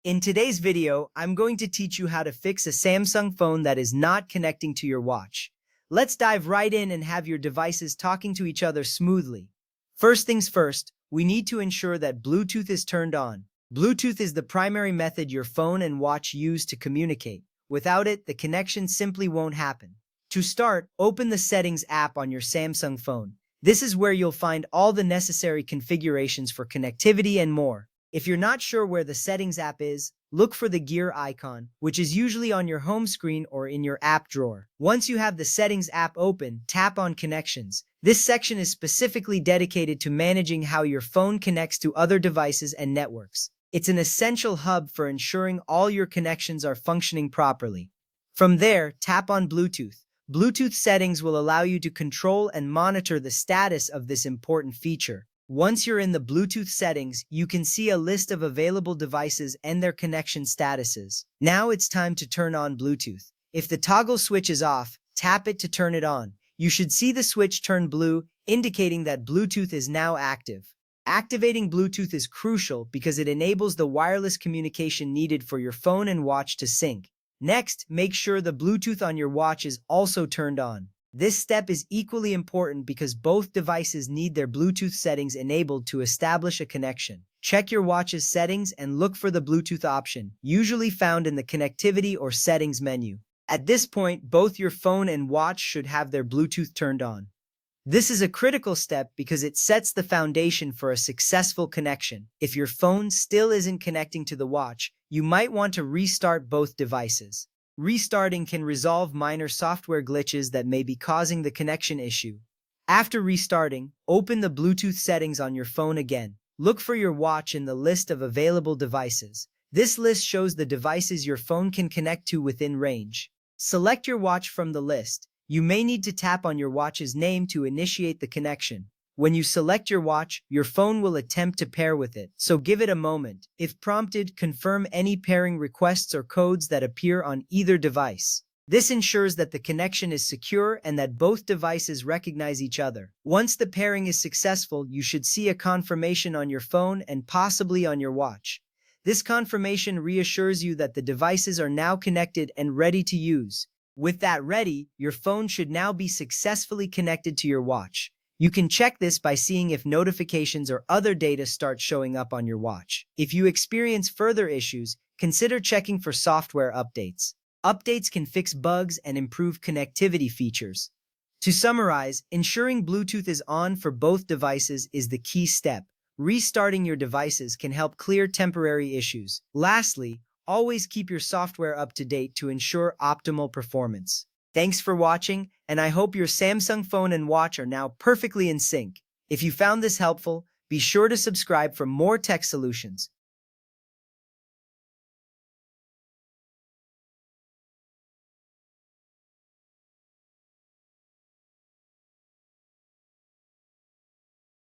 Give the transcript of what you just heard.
In today's video, I'm going to teach you how to fix a Samsung phone that is not connecting to your watch. Let's dive right in and have your devices talking to each other smoothly. First things first, we need to ensure that Bluetooth is turned on. Bluetooth is the primary method your phone and watch use to communicate. Without it, the connection simply won't happen. To start, open the Settings app on your Samsung phone. This is where you'll find all the necessary configurations for connectivity and more. If you're not sure where the Settings app is, look for the gear icon, which is usually on your home screen or in your app drawer. Once you have the Settings app open, tap on Connections. This section is specifically dedicated to managing how your phone connects to other devices and networks. It's an essential hub for ensuring all your connections are functioning properly. From there, tap on Bluetooth. Bluetooth settings will allow you to control and monitor the status of this important feature. Once you're in the Bluetooth settings, you can see a list of available devices and their connection statuses. Now it's time to turn on Bluetooth. If the toggle switch is off, tap it to turn it on. You should see the switch turn blue, indicating that Bluetooth is now active. Activating Bluetooth is crucial because it enables the wireless communication needed for your phone and watch to sync. Next, make sure the Bluetooth on your watch is also turned on. This step is equally important because both devices need their Bluetooth settings enabled to establish a connection. Check your watch's settings and look for the Bluetooth option, usually found in the Connectivity or Settings menu. At this point, both your phone and watch should have their Bluetooth turned on. This is a critical step because it sets the foundation for a successful connection. If your phone still isn't connecting to the watch, you might want to restart both devices. Restarting can resolve minor software glitches that may be causing the connection issue. After restarting, open the Bluetooth settings on your phone again. Look for your watch in the list of available devices. This list shows the devices your phone can connect to within range. Select your watch from the list. You may need to tap on your watch's name to initiate the connection. When you select your watch, your phone will attempt to pair with it, so give it a moment. If prompted, confirm any pairing requests or codes that appear on either device. This ensures that the connection is secure and that both devices recognize each other. Once the pairing is successful, you should see a confirmation on your phone and possibly on your watch. This confirmation reassures you that the devices are now connected and ready to use. With that ready, your phone should now be successfully connected to your watch. You can check this by seeing if notifications or other data start showing up on your watch. If you experience further issues, consider checking for software updates. Updates can fix bugs and improve connectivity features. To summarize, ensuring Bluetooth is on for both devices is the key step. Restarting your devices can help clear temporary issues. Lastly, always keep your software up to date to ensure optimal performance. Thanks for watching, and I hope your Samsung phone and watch are now perfectly in sync. If you found this helpful, be sure to subscribe for more tech solutions.